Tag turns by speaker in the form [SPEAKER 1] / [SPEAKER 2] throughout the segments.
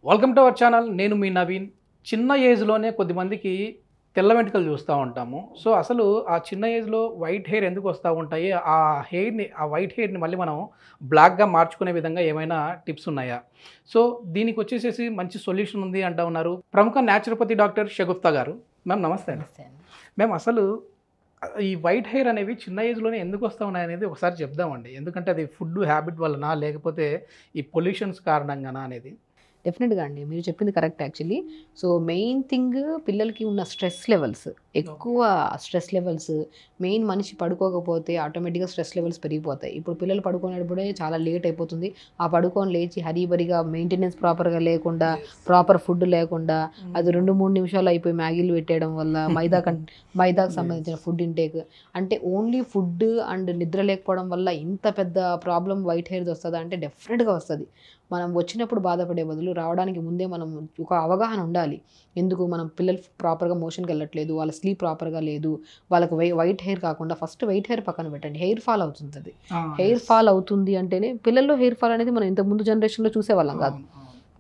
[SPEAKER 1] Welcome to our channel. నేను మీ నవీన్. చిన్న ఏజ్లోనే కొద్దిమందికి తెల్ల వెంట్రుకలు చూస్తూ ఉంటాము. సో అసలు ఆ చిన్న ఏజ్లో వైట్ హెయిర్ ఎందుకు వస్తూ ఉంటాయి? ఆ వైట్ హెయిర్ని మళ్ళీ మనం బ్లాక్గా మార్చుకునే విధంగా ఏమైనా టిప్స్ ఉన్నాయా? సో దీనికి వచ్చేసేసి మంచి సొల్యూషన్ ఉంది అంటూ ఉన్నారు ప్రముఖ న్యాచురోపతి డాక్టర్ షగుప్తా గారు. మ్యామ్ నమస్తే అండి. మ్యామ్ అసలు ఈ వైట్ హెయిర్ అనేవి చిన్న ఏజ్లోనే ఎందుకు వస్తూ ఉన్నాయి అనేది ఒకసారి చెప్దామండి. ఎందుకంటే అది ఫుడ్ హ్యాబిట్ వలన, లేకపోతే ఈ పొల్యూషన్స్ కారణంగానా అనేది?
[SPEAKER 2] డెఫినెట్గా అండి, మీరు చెప్పింది correct actually. So main thing, పిల్లలకి ఉన్న స్ట్రెస్ లెవెల్స్, ఎక్కువ స్ట్రెస్ లెవెల్స్. మెయిన్ మనిషి పడుకోకపోతే ఆటోమేటిక్గా స్ట్రెస్ లెవెల్స్ పెరిగిపోతాయి. ఇప్పుడు పిల్లలు పడుకునేటప్పుడే చాలా లేట్ అయిపోతుంది. ఆ పడుకొని లేచి హరీబరిగా మెయింటెనెన్స్ ప్రాపర్గా లేకుండా, ప్రాపర్ ఫుడ్ లేకుండా, అది 2-3 నిమిషాలు అయిపోయి మ్యాగీలు పెట్టేయడం వల్ల మైదాకు సంబంధించిన ఫుడ్ ఇంటేక్, అంటే ఓన్లీ ఫుడ్ అండ్ నిద్ర లేకపోవడం వల్ల ఇంత పెద్ద ప్రాబ్లం వైట్ హెయిర్ది వస్తుందా అంటే డెఫినెట్గా వస్తుంది. మనం వచ్చినప్పుడు బాధపడే బదులు రావడానికి ముందే మనం ఒక అవగాహన ఉండాలి. ఎందుకు మనం పిల్లలు ప్రాపర్గా మోషన్కి వెళ్ళట్లేదు, వాళ్ళ స్లీప్ ప్రాపర్గా లేదు, వాళ్ళకి వైట్ హెయిర్ కాకుండా ఫస్ట్ వైట్ హెయిర్ పక్కన పెట్టండి, హెయిర్ ఫాల్ అవుతుంది. హెయిర్ ఫాల్ అవుతుంది అంటేనే, పిల్లల్లో హెయిర్ ఫాల్ అనేది మనం ఇంతకుముందు జనరేషన్లో చూసేవాళ్ళం కాదు.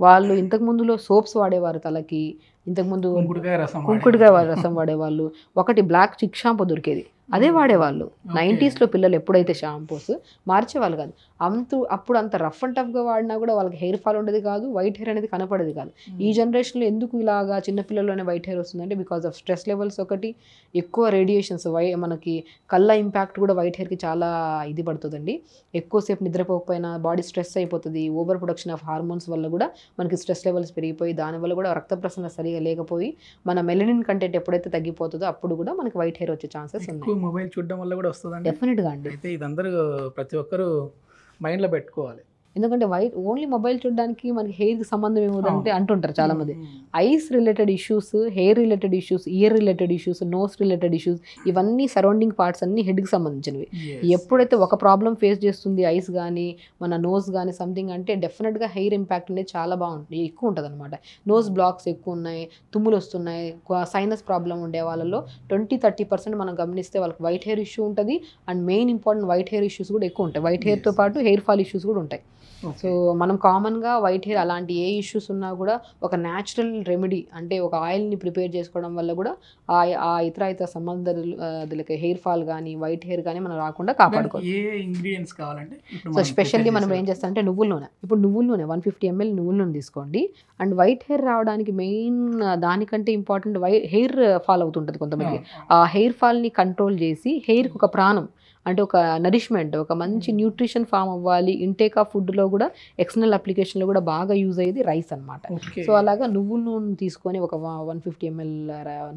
[SPEAKER 2] వాళ్ళు ఇంతకు ముందులో సోప్స్ వాడేవారు తలకి, ఇంతకుముందు కుంకుడుకాయ రసం వాడేవాళ్ళు. ఒకటి బ్లాక్ చిక్ షాంపూ దొరికేది, అదే వాడేవాళ్ళు. 90s పిల్లలు ఎప్పుడైతే షాంపూస్ మార్చేవాళ్ళు కాదు. అప్పుడు అంత రఫ్ అండ్ టఫ్గా వాడినా కూడా వాళ్ళకి హెయిర్ ఫాల్ ఉండేది కాదు, వైట్ హెయిర్ అనేది కనపడేది కాదు. ఈ జనరేషన్లో ఎందుకు ఇలాగా చిన్నపిల్లల్లోనే వైట్ హెయిర్ వస్తుందంటే బికాస్ ఆఫ్ స్ట్రెస్ లెవెల్స్ ఒకటి, ఎక్కువ రేడియేషన్స్, మనకి కళ్ళ ఇంపాక్ట్ కూడా వైట్ హెయిర్కి చాలా ఇది పడుతుందండి. ఎక్కువసేపు నిద్రపోకపోయినా బాడీ స్ట్రెస్ అయిపోతుంది. ఓవర్ ప్రొడక్షన్ ఆఫ్ హార్మోన్స్ వల్ల కూడా మనకి స్ట్రెస్ లెవెల్స్ పెరిగిపోయి, దానివల్ల కూడా రక్త ప్రసరణ సరిగా లేకపోయి మన మెలనిన్ కంటెంట్ ఎప్పుడైతే తగ్గిపోతుందో అప్పుడు కూడా మనకి వైట్ హెయిర్ వచ్చే ఛాన్సెస్ ఉన్నాయి.
[SPEAKER 1] మొబైల్ చూడడం వల్ల కూడా వస్తుందండి?
[SPEAKER 2] డెఫినెట్గా అండి.
[SPEAKER 1] అయితే ఇదందరూ ప్రతి ఒక్కరూ మైండ్లో పెట్టుకోవాలి.
[SPEAKER 2] ఎందుకంటే ఓన్లీ మొబైల్ చూడడానికి మనకి హెయిర్కి సంబంధం ఏముందంటే అంటుంటారు చాలామంది. Eyes related issues, hair related issues, ear related issues, nose related issues, ఇవన్నీ సరౌండింగ్ పార్ట్స్ అన్నీ హెడ్కి సంబంధించినవి. ఎప్పుడైతే ఒక ప్రాబ్లం ఫేస్ చేస్తుంది ఐస్ కానీ మన నోస్ కానీ సంథింగ్ అంటే డెఫినెట్గా హెయిర్ ఇంపాక్ట్ అనేది చాలా బాగుంటుంది, ఎక్కువ ఉంటుంది అనమాట. నోస్ బ్లాక్స్ ఎక్కువ ఉన్నాయి, తుమ్ములు వస్తున్నాయి, సైనస్ ప్రాబ్లం ఉండే వాళ్ళలో 20-30% మనం గమనిస్తే వాళ్ళకి వైట్ హెయిర్ ఇష్యూ ఉంటుంది. And main important white hair issues కూడా ఎక్కువ ఉంటాయి. వైట్ హెయిర్తో పాటు హెయిర్ ఫాల్ ఇష్యూస్ కూడా ఉంటాయి. సో మనం కామన్గా వైట్ హెయిర్ అలాంటి ఏ ఇష్యూస్ ఉన్నా కూడా ఒక న్యాచురల్ రెమెడీ, అంటే ఒక ఆయిల్ని ప్రిపేర్ చేసుకోవడం వల్ల కూడా ఆ ఇతర సంబంధాలు హెయిర్ ఫాల్ కానీ వైట్ హెయిర్ కానీ మనం రాకుండా కాపాడుకోవాలి.
[SPEAKER 1] ఏ ఇంగ్రీడియంట్స్ కావాలంటే
[SPEAKER 2] సో స్పెషల్లీ మనం ఏం చేస్తాం అంటే నువ్వుల నూనె. ఇప్పుడు నువ్వుల నూనె 150 ml నువ్వుల నూనె తీసుకోండి. అండ్ వైట్ హెయిర్ రావడానికి మెయిన్ దానికంటే ఇంపార్టెంట్ హెయిర్ ఫాల్ అవుతుంటుంది కొంతమంది. ఆ హెయిర్ ఫాల్ని కంట్రోల్ చేసి హెయిర్కి ఒక ప్రాణం, అంటే ఒక నరిష్మెంట్, ఒక మంచి న్యూట్రిషన్ ఫామ్ అవ్వాలి. ఇంటేక్ ఆఫ్ ఫుడ్లో కూడా, ఎక్స్టర్నల్ అప్లికేషన్లో కూడా బాగా యూజ్ అయ్యేది రైస్ అనమాట. సో అలాగా నువ్వుల నూనె తీసుకొని ఒక 150 ml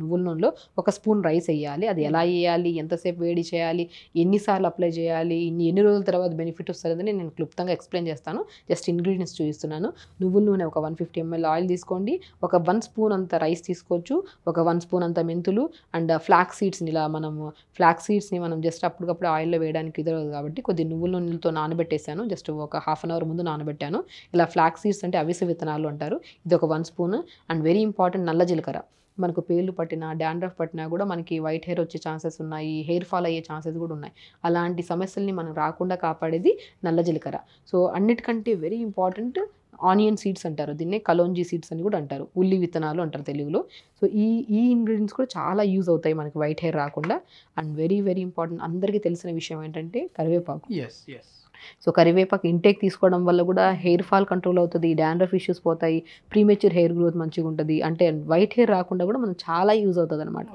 [SPEAKER 2] నువ్వుల నూనెలో 1 స్పూన్ రైస్ వేయాలి. అది ఎలా వేయాలి, ఎంతసేపు వేడి చేయాలి, ఎన్నిసార్లు అప్లై చేయాలి, ఎన్ని రోజుల తర్వాత బెనిఫిట్ వస్తుందని నేను క్లుప్తంగా ఎక్స్ప్లెయిన్ చేస్తాను. జస్ట్ ఇంగ్రీడియంట్స్ చూపిస్తున్నాను. నువ్వుల నూనె ఒక 150 ml ఆయిల్ తీసుకోండి. ఒక 1 స్పూన్ అంత రైస్ తీసుకోవచ్చు, ఒక 1 స్పూన్ అంత మెంతులు, అండ్ ఫ్లాక్స్ సీడ్స్ని ఫ్లాక్స్ సీడ్స్ని మనం జస్ట్ అప్పటికప్పుడు ఆయిల్లో వేయడానికి కుదరదు కాబట్టి కొద్ది నువ్వుల నూనెలతో నానబెట్టేశాను. జస్ట్ ఒక ½ అవర్ ముందు నానబెట్టాను. ఇలా ఫ్లాక్స్ సీడ్స్ అంటే అవిసె విత్తనాలు అంటారు. ఇది ఒక 1 స్పూన్. అండ్ వెరీ ఇంపార్టెంట్ నల్ల జీలకర్ర. మనకు పేర్లు పట్టినా, డాండ్రఫ్ పట్టినా కూడా మనకి వైట్ హెయిర్ వచ్చే ఛాన్సెస్ ఉన్నాయి, హెయిర్ ఫాల్ అయ్యే ఛాన్సెస్ కూడా ఉన్నాయి. అలాంటి సమస్యల్ని మనం రాకుండా కాపాడేది నల్ల జీలకర్ర. సో అన్నిటికంటే వెరీ ఇంపార్టెంట్ ఆనియన్ సీడ్స్ అంటారు, దీన్నే కలోంజీ సీడ్స్ అని కూడా అంటారు, ఉల్లి విత్తనాలు అంటారు తెలుగులో. సో ఈ ఇంగ్రీడియంట్స్ కూడా చాలా యూజ్ అవుతాయి మనకి వైట్ హెయిర్ రాకుండా. అండ్ వెరీ వెరీ ఇంపార్టెంట్ అందరికీ తెలిసిన విషయం ఏంటంటే కరివేపాకు. సో కరివేపాకు ఇంటేక్ తీసుకోవడం వల్ల కూడా హెయిర్ ఫాల్ కంట్రోల్ అవుతుంది, డాండ్రఫ్ ఇష్యూస్ పోతాయి, ప్రీమెచ్యూర్ హెయిర్ గ్రోత్ మంచిగా ఉంటుంది. అంటే వైట్ హెయిర్ రాకుండా కూడా మనం చాలా యూజ్ అవుతుంది అనమాట.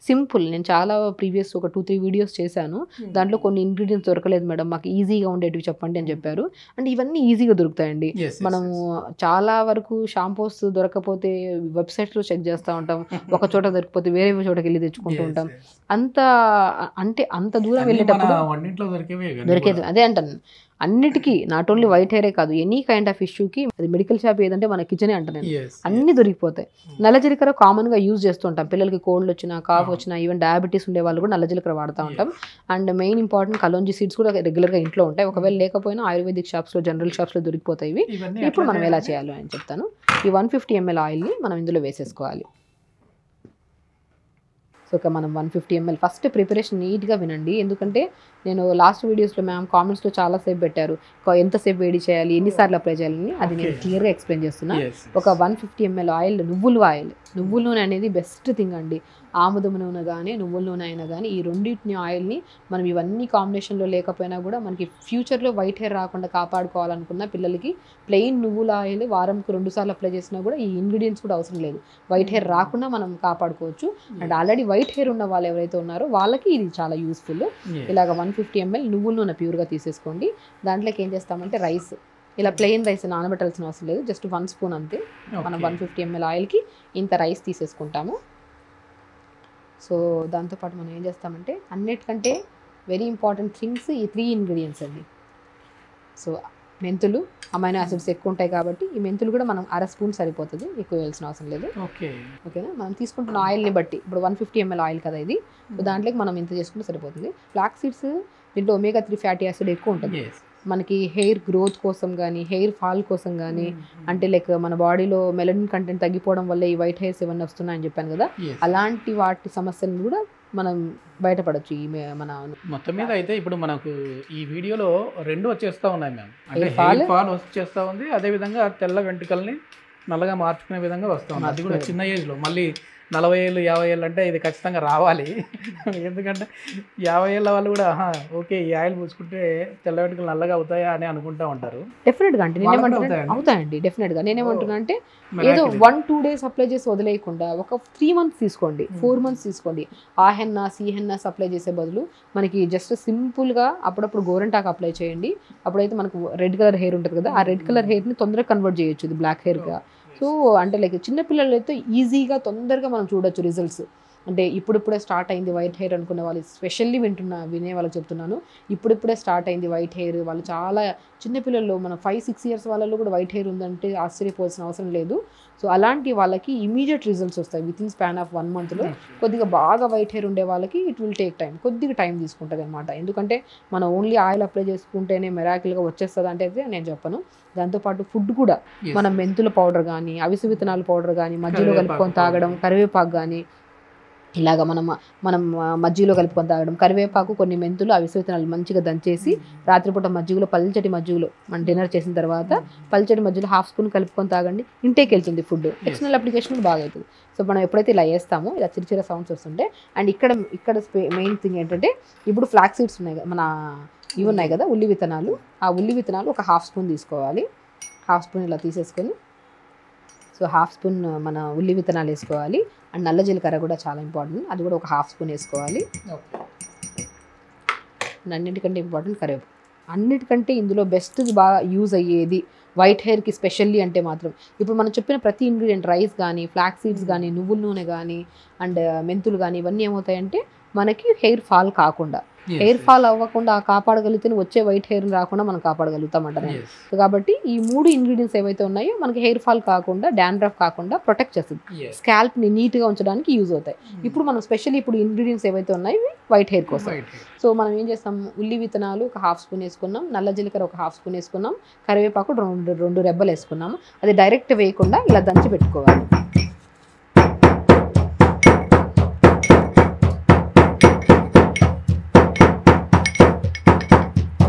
[SPEAKER 2] సింపుల్. నేను చాలా ప్రీవియస్ ఒక 2-3 వీడియోస్ చేశాను. దాంట్లో కొన్ని ఇంగ్రీడియంట్స్ దొరకలేదు మేడం, మాకు ఈజీగా ఉండేటివి చెప్పండి అని చెప్పారు. అంటే ఇవన్నీ ఈజీగా దొరుకుతాయండి. మనము చాలా వరకు షాంపూస్ దొరకకపోతే వెబ్సైట్స్లో చెక్ చేస్తూ ఉంటాం, ఒక చోట దొరికిపోతే వేరే చోటకి వెళ్ళి తెచ్చుకుంటూ ఉంటాం. అంత దూరం వెళ్ళేటప్పుడు దొరికేది. అదే అంటాను, అన్నిటికీ నాట్ ఓన్లీ వైట్ హెయిరే కాదు, ఎనీ కైండ్ ఆఫ్ ఇష్యూకి అది మెడికల్ షాప్ ఏదంటే మన కిచెనే అంట నేను. అన్నీ దొరికిపోతాయి. నల్ల జీలకర్ర కామన్గా యూజ్ చేస్తూ ఉంటాం. పిల్లలకి కోల్డ్ వచ్చినా, కాఫ్ వచ్చినా, ఈవెన్ డయాబెటీస్ ఉండే వాళ్ళు కూడా నల్ల జీలకర్ర వాడుతూ ఉంటాం. And main important kalonji seeds కూడా రెగ్యులర్గా ఇంట్లో ఉంటాయి. ఒకవేళ లేకపోయినా ఆయుర్వేదిక్ షాప్స్లో, జనరల్ షాప్స్లో దొరికిపోతాయి ఇవి. ఇప్పుడు మనం ఎలా చేయాలో అని చెప్తాను. ఈ 150 ml ఆయిల్ని మనం ఇందులో వేసేసుకోవాలి. సో మనం 150 ml ఫస్ట్ ప్రిపరేషన్ నీట్గా వినండి, ఎందుకంటే నేను లాస్ట్ వీడియోస్లో మ్యామ్ కామెంట్స్లో చాలాసేపు పెట్టారు, ఎంతసేపు వేడి చేయాలి, ఎన్నిసార్లు అప్లై చేయాలని. అది నేను క్లియర్గా ఎక్స్ప్లెయిన్ చేస్తున్నా. ఒక 150 ml ఆయిల్, నువ్వుల నూనె అనేది బెస్ట్ థింగ్ అండి. ఆముదం నూనె కానీ నువ్వుల నూనె అయినా కానీ ఈ రెండింటిని ఆయిల్ని మనం ఇవన్నీ కాంబినేషన్లో లేకపోయినా కూడా మనకి ఫ్యూచర్లో వైట్ హెయిర్ రాకుండా కాపాడుకోవాలనుకున్న పిల్లలకి ప్లెయిన్ నువ్వుల ఆయిల్ వారంకి 2 సార్లు అప్లై చేసినా కూడా ఈ ఇంగ్రీడియంట్స్ కూడా అవసరం లేదు, వైట్ హెయిర్ రాకుండా మనం కాపాడుకోవచ్చు. అండ్ ఆల్రెడీ వైట్ హెయిర్ ఉన్న వాళ్ళు ఎవరైతే ఉన్నారో వాళ్ళకి ఇది చాలా యూస్ఫుల్. ఇలాగ 150 ml నువ్వుల నూనె ప్యూర్గా తీసేసుకోండి. దాంట్లోకి ఏం చేస్తామంటే రైస్, ఇలా ప్లెయిన్ రైస్ నానబెట్టాల్సిన అవసరం లేదు, జస్ట్ 1 స్పూన్ అంతే. మనం 150 ml ఆయిల్కి ఇంత రైస్ తీసేసుకుంటాము. సో దాంతోపాటు మనం ఏం చేస్తామంటే అన్నిటికంటే వెరీ ఇంపార్టెంట్ థింగ్స్ ఈ 3 ఇంగ్రీడియంట్స్ అండి. సో మెంతులు, అమైనో యాసిడ్స్ ఎక్కువ ఉంటాయి కాబట్టి ఈ మెంతులు కూడా మనం 1/2 స్పూన్ సరిపోతుంది, ఎక్కువ వేయాల్సిన అవసరం లేదు. ఓకేనా. మనం తీసుకుంటున్న ఆయిల్ని బట్టి, ఇప్పుడు 150 ml ఆయిల్ కదా ఇది, దాంట్లోకి మనం ఇంత చేసుకుంటే సరిపోతుంది. ఫ్లాక్స్ సీడ్స్ దీంట్లో omega-3 ఫ్యాటీ యాసిడ్ ఎక్కువ ఉంటుంది. మనకి హెయిర్ గ్రోత్ కోసం కానీ హెయిర్ ఫాల్ కోసం కానీ, అంటే లైక్ మన బాడీలో మెలనిన్ కంటెంట్ తగ్గిపోవడం వల్ల ఈ వైట్ హెయిర్స్ ఇవన్నీ వస్తున్నాయని చెప్పాను కదా, అలాంటి వాటి సమస్యలను కూడా మనం బయటపడచ్చు. ఈ మన
[SPEAKER 1] మొత్తం మీద అయితే ఇప్పుడు మనకు ఈ వీడియోలో 2 వచ్చేస్తూ ఉన్నాయి మ్యామ్. అంటే హెయిర్ ఫాల్ వచ్చేస్తూ ఉంది, అదేవిధంగా తెల్ల వెంట్రుకల్ని నల్లగా మార్చుకునే విధంగా వస్తూ ఉంది. అది కూడా చిన్న ఏజ్లో. మళ్ళీ 40 ఏళ్ళు 50 ఏళ్ళు అంటే ఇది ఖచ్చితంగా రావాలి. ఎందుకంటే 50 ఏళ్ళ వాళ్ళు కూడా ఓకే ఈ ఆయిల్ పూసుకుంటే తెల్ల వెంట్రుకలు నల్లగా అవుతాయా అని అనుకుంటా ఉంటారు.
[SPEAKER 2] డెఫినెట్గా అంటే అవుతాయండి. డెఫినెట్గా నేనేమంటున్నా అంటే ఏదో 1-2 డేస్ అప్లై చేసి వదిలేయకుండా ఒక 3 మంత్స్ తీసుకోండి, 4 మంత్స్ తీసుకోండి. ఆ హెన్నా హెన్నా అప్లై చేసే బదులు మనకి జస్ట్ సింపుల్గా అప్పుడప్పుడు గోరెంటాకు అప్లై చేయండి. అప్పుడైతే మనకు రెడ్ కలర్ హెయిర్ ఉంటుంది కదా, ఆ రెడ్ కలర్ హెయిర్ని తొందరగా కన్వర్ట్ చేయొచ్చు ఇది బ్లాక్ హెయిర్గా. సో అంటే లైక్ చిన్నపిల్లలు అయితే ఈజీగా తొందరగా మనం చూడొచ్చు రిజల్ట్స్. అంటే ఇప్పుడిప్పుడే స్టార్ట్ అయింది వైట్ హెయిర్ అనుకునే వాళ్ళు, స్పెషల్లీ వినే వాళ్ళకి చెప్తున్నాను, ఇప్పుడిప్పుడే స్టార్ట్ అయింది వైట్ హెయిర్ వాళ్ళు, చాలా చిన్నపిల్లల్లో మన 5-6 ఇయర్స్ వాళ్ళలో కూడా వైట్ హెయిర్ ఉందంటే ఆశ్చర్యపోవాల్సిన అవసరం లేదు. సో అలాంటి వాళ్ళకి ఇమీడియట్ రిజల్ట్స్ వస్తాయి వితిన్ స్పాన్ ఆఫ్ 1 మంత్లో. కొద్దిగా బాగా వైట్ హెయిర్ ఉండే వాళ్ళకి ఇట్ విల్ టేక్ టైం, కొద్దిగా టైం తీసుకుంటుంది అనమాట. ఎందుకంటే మనం ఓన్లీ ఆయిల్ అప్లై చేసుకుంటేనే మెరాకిల్గా వచ్చేస్తుంది అంటే నేను చెప్పను. దాంతోపాటు ఫుడ్ కూడా మనం మెంతుల పౌడర్ కానీ అవిసె విత్తనాల పౌడర్ కానీ మధ్యలో కలుపుకొని తాగడం, కరివేపాకు కానీ ఇలాగ మనం మజ్జిగలో కలుపుకొని తాగడం, కరివేపాకు కొన్ని మెంతులు అవిసె విత్తనాలు మంచిగా దంచేసి రాత్రిపూట పల్చటి మజ్జిగలో మనం డిన్నర్ చేసిన తర్వాత పల్చటి మజ్జిగలో 1/2 స్పూన్ కలుపుకొని తాగండి. ఇంటేకి వెళ్తుంది ఫుడ్, ఎక్స్టర్నల్ అప్లికేషన్ బాగా అవుతుంది. సో మనం ఎప్పుడైతే ఇలా వేస్తామో ఇలా చిన్న సౌండ్స్ వస్తుంటే, అండ్ ఇక్కడ మెయిన్ థింగ్ ఏంటంటే ఇప్పుడు ఫ్లాక్స్ సీడ్స్ ఉన్నాయి కదా, మన ఇవి ఉన్నాయి కదా ఉల్లి విత్తనాలు, ఆ ఉల్లి విత్తనాలు ఒక 1/2 స్పూన్ తీసుకోవాలి. 1/2 స్పూన్ ఇలా తీసేసుకొని, సో 1/2 స్పూన్ మన ఉల్లి విత్తనాలు వేసుకోవాలి. అండ్ నల్ల జీలకర్ర కూడా చాలా ఇంపార్టెంట్, అది కూడా ఒక 1/2 స్పూన్ వేసుకోవాలి. అన్నిటికంటే ఇంపార్టెంట్ కరివేపాకు. అన్నిటికంటే ఇందులో బెస్ట్ బాగా యూజ్ అయ్యేది వైట్ హెయిర్కి స్పెషల్లీ అంటే మాత్రం ఇప్పుడు మనం చెప్పిన ప్రతి ఇంగ్రీడియంట్, రైస్ కానీ ఫ్లాక్స్ సీడ్స్ కానీ నువ్వుల నూనె కానీ అండ్ మెంతులు కానీ ఇవన్నీ ఏమవుతాయంటే మనకి హెయిర్ ఫాల్ కాకుండా, హెయిర్ ఫాల్ అవ్వకుండా కాపాడగలిగితే వచ్చే వైట్ హెయిర్ రాకుండా మనం కాపాడగలుగుతామంట. కాబట్టి ఈ 3 ఇంగ్రీడియంట్స్ ఏవైతే ఉన్నాయో మనకి హెయిర్ ఫాల్ కాకుండా, డాండ్రఫ్ కాకుండా ప్రొటెక్ట్ చేస్తుంది, స్కాల్ప్ని నీట్గా ఉంచడానికి యూజ్ అవుతాయి. ఇప్పుడు మనం స్పెషల్లీ ఇప్పుడు ఇంగ్రీడియంట్స్ ఏవైతే ఉన్నాయో వైట్ హెయిర్ కోసం. సో మనం ఏం చేస్తాం, ఉల్లి విత్తనాలు ఒక 1/2 స్పూన్ వేసుకున్నాం, నల్ల జీలకర్ర ఒక 1/2 స్పూన్ వేసుకున్నాం, కరివేపాకు 2 రెబ్బలు వేసుకున్నాము. అది డైరెక్ట్ వేయకుండా ఇలా దంచి పెట్టుకోవాలి.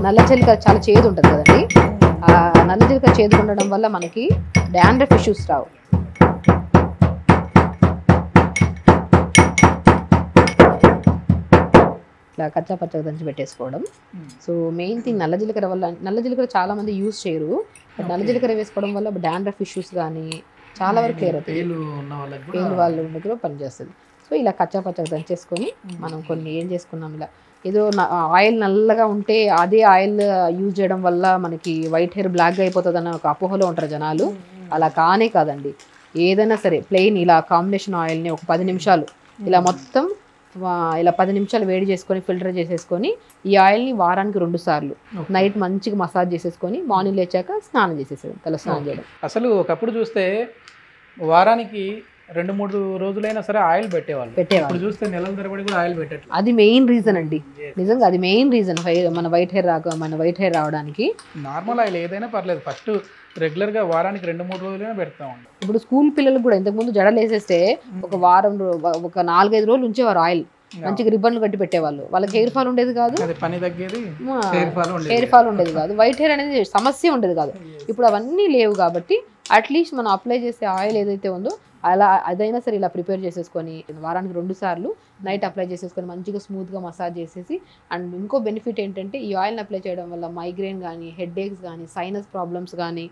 [SPEAKER 2] నల్ల జీలకర్ర చాలా చేదు ఉంటుంది కదండి, ఆ నల్ల జీలకర్ర చేదు ఉండడం వల్ల మనకి డాండ్రఫ్ ఇష్యూస్ రావు. ఇట్లా కచ్చా పచ్చగా దంచి పెట్టేసుకోవడం. సో మెయిన్ థింగ్ నల్ల జీలకర్ర చాలా మంది యూజ్ చేయరు, బట్ నల్ల జీలకర్ర వేసుకోవడం వల్ల డాండ్రఫ్ ఇష్యూస్ కానీ చాలా వరకు క్లియర్ అవుతుంది, పేలు వాళ్ళు దగ్గర పనిచేస్తుంది. సో ఇలా కచ్చా పచ్చగా దంచేసుకొని మనం కొన్ని ఏం చేసుకున్నాం, ఇలా ఏదో ఆయిల్ నల్లగా ఉంటే అదే ఆయిల్ యూజ్ చేయడం వల్ల మనకి వైట్ హెయిర్ బ్లాక్గా అయిపోతుంది అన్న ఒక అపోహలో ఉంటారు జనాలు. అలా కానే కాదండి, ఏదైనా సరే ప్లెయిన్ ఇలా కాంబినేషన్ ఆయిల్ని ఒక 10 నిమిషాలు ఇలా మొత్తం ఇలా 10 నిమిషాలు వేడి చేసుకొని ఫిల్టర్ చేసేసుకొని ఈ ఆయిల్ని వారానికి 2 సార్లు నైట్ మంచిగా మసాజ్ చేసేసుకొని మార్నింగ్ లేచాక స్నానం చేసేసాడు, తల స్నానం చేయడం.
[SPEAKER 1] అసలు ఒకప్పుడు చూస్తే వారానికి 2-3 రోజులైనా సరే ఆయిల్ పెట్టేవాళ్ళు, ఇప్పుడు చూస్తే నెలల తరబడి కూడా ఆయిల్ పెట్టట్లేదు.
[SPEAKER 2] అది మెయిన్ రీజన్ అండి, నిజంగా అది మెయిన్ రీజన్ మన వైట్ హెయిర్ రావడానికి.
[SPEAKER 1] నార్మల్ ఆయిల్ ఏదైనా పర్లేదు, ఫస్ట్ రెగ్యులర్గా వారానికి 2-3 రోజులైనా పెడతా ఉంటాం.
[SPEAKER 2] ఇప్పుడు స్కూల్ పిల్లలకు కూడా ఇంతకుముందు జడలు వేసేస్తే ఒక వారం ఒక 4-5 రోజులు ఉంచేవారు ఆయిల్, మంచిగా రిబ్బన్లు కట్టి పెట్టేవాళ్ళు, వాళ్ళకి హెయిర్ ఫాల్ ఉండేది కాదు,
[SPEAKER 1] అది పని తగ్గేది,
[SPEAKER 2] హెయిర్ ఫాల్ ఉండేది కాదు, వైట్ హెయిర్ అనేది సమస్య ఉండేది కాదు. ఇప్పుడు అవన్నీ లేవు కాబట్టి అట్లీస్ట్ మనం అప్లై చేసే ఆయిల్ ఏదైతే ఉందో అలా అదైనా సరే ఇలా ప్రిపేర్ చేసేసుకొని వారానికి 2 సార్లు నైట్ అప్లై చేసేసుకొని మంచిగా స్మూత్గా మసాజ్ చేసేసి. అండ్ ఇంకో బెనిఫిట్ ఏంటంటే ఈ ఆయిల్ని అప్లై చేయడం వల్ల మైగ్రేన్ కానీ, హెడ్ ఏక్స్ కానీ, సైనస్ ప్రాబ్లమ్స్ కానీ,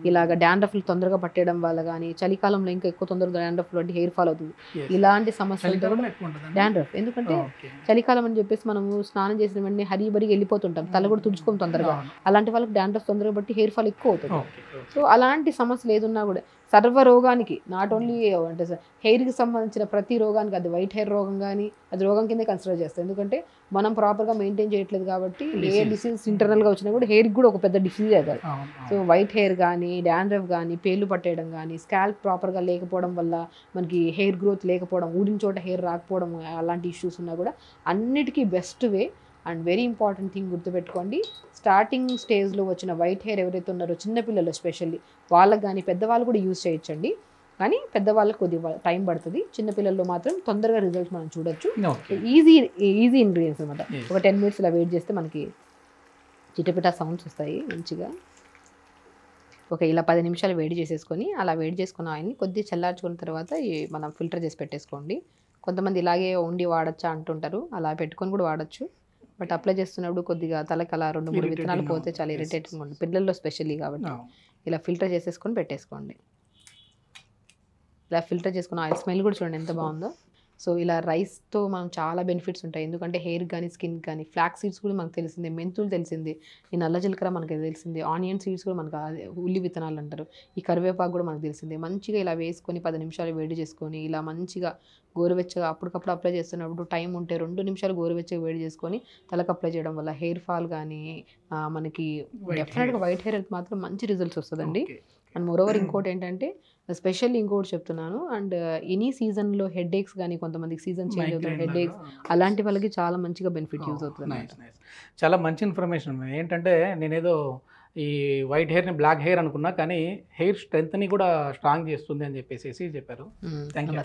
[SPEAKER 2] ఇలాగ డాండ్రఫ్లు తొందరగా పట్టడం వల్ల కానీ, చలికాలంలో ఇంకా ఎక్కువ తొందరగా డాండ్రఫ్ అంటే హెయిర్ ఫాల్ అవుతుంది. ఇలాంటి సమస్యలతో కూడా డాండ్రఫ్, ఎందుకంటే చలికాలం అని చెప్పేసి మనము స్నానం చేసిన వెంటనే హరిబరికి వెళ్ళిపోతుంటాం, తల కూడా తుడుచుకోం తొందరగా, అలాంటి వాళ్ళకి డాండ్రఫ్ తొందరగా బట్టి హెయిర్ ఫాల్ ఎక్కువ అవుతుంది. సో అలాంటి సమస్యలు ఏదున్నా కూడా సర్వ రోగానికి, నాట్ ఓన్లీ అంటే హెయిర్కి సంబంధించిన ప్రతి రోగానికి, అది వైట్ హెయిర్ రోగం కానీ అది రోగం కింద కన్సిడర్ చేస్తాం. ఎందుకంటే మనం ప్రాపర్గా మెయింటైన్ చేయట్లేదు కాబట్టి ఏ డిసీజ్ ఇంటర్నల్గా వచ్చినా కూడా హెయిర్కి కూడా ఒక పెద్ద డిసీజ్ అవుతుంది. సో వైట్ హెయిర్ కానీ, డాండ్రఫ్ కానీ, పేలు పట్టేయడం కానీ, స్కాల్ప్ ప్రాపర్గా లేకపోవడం వల్ల మనకి హెయిర్ గ్రోత్ లేకపోవడం, ఊడిన చోట హెయిర్ రాకపోవడం, అలాంటి ఇష్యూస్ ఉన్నా కూడా అన్నిటికీ best way and very important thing గుర్తుపెట్టుకోండి, స్టార్టింగ్ స్టేజ్లో వచ్చిన వైట్ హెయిర్ ఎవరైతే ఉన్నారో చిన్నపిల్లలు ఎస్పెషల్లీ వాళ్ళకి కానీ, పెద్దవాళ్ళు కూడా యూజ్ చేయొచ్చండి. కానీ పెద్దవాళ్ళకి కొద్దిగా టైం పడుతుంది, చిన్నపిల్లల్లో మాత్రం తొందరగా రిజల్ట్స్ మనం చూడొచ్చు. ఈజీ ఇంగ్రీడియంట్స్ అనమాట. ఒక 10 minutes ఇలా వెయిట్ చేస్తే మనకి చిటపిటా సౌండ్స్ వస్తాయి మంచిగా. ఓకే, ఇలా 10 నిమిషాలు వేడి చేసేసుకొని, అలా వేడి చేసుకున్న ఆయిల్ని కొద్దిగా చల్లార్చుకున్న తర్వాత మనం ఫిల్టర్ చేసి పెట్టేసుకోండి. కొంతమంది ఇలాగే వండి వాడచ్చా అంటుంటారు, అలా పెట్టుకొని కూడా వాడచ్చు. బట్ అప్లై చేస్తున్నప్పుడు కొద్దిగా తలకి అలా 2-3 విత్తనాలు పోతే చాలా ఇరిటేటింగ్ ఉంటుంది పిల్లల్లో స్పెషల్లీ, కాబట్టి ఇలా ఫిల్టర్ చేసేసుకొని పెట్టేసుకోండి. ఇలా ఫిల్టర్ చేసుకున్న ఆయిల్ స్మెల్ కూడా చూడండి ఎంత బాగుందో. సో ఇలా రైస్తో మనం చాలా బెనిఫిట్స్ ఉంటాయి, ఎందుకంటే హెయిర్ కానీ, స్కిన్ కానీ. ఫ్లాక్ సీడ్స్ కూడా మనకు తెలిసిందే, మెంతులు తెలిసింది, ఈ నల్ల జీలకర్ర మనకి తెలిసింది, ఆనియన్ సీడ్స్ కూడా మనకు ఉల్లి విత్తనాలు అంటారు, ఈ కరివేపాకు కూడా మనకు తెలిసిందే. మంచిగా ఇలా వేసుకొని 10 నిమిషాలు వేడి చేసుకొని ఇలా మంచిగా గోరువెచ్చగా అప్పటికప్పుడు అప్లై చేస్తున్నప్పుడు టైం ఉంటే 2 నిమిషాలు గోరువెచ్చగా వేడి చేసుకొని తలకు అప్లై చేయడం వల్ల హెయిర్ ఫాల్ కానీ మనకి డెఫినెట్గా వైట్ హెయిర్ మాత్రం మంచి రిజల్ట్స్ వస్తుందండి. అండ్ మోరోవర్ ఇంకోటి ఏంటంటే స్పెషల్లీ ఇంకోటి చెప్తున్నాను, అండ్ ఎనీ సీజన్లో హెడ్ ఏక్స్ కానీ, కొంతమందికి సీజన్ చేంజ్ అవుతుంది హెడ్ ఏక్స్, అలాంటి వాళ్ళకి చాలా మంచిగా బెనిఫిట్ యూజ్ అవుతుంది.
[SPEAKER 1] చాలా మంచి ఇన్ఫర్మేషన్. ఏంటంటే నేనేదో ఈ వైట్ హెయిర్ని బ్లాక్ హెయిర్ అనుకున్నా, కానీ హెయిర్ స్ట్రెంత్ని కూడా స్ట్రాంగ్ చేస్తుంది అని చెప్పేసి చెప్పారు. Thank you.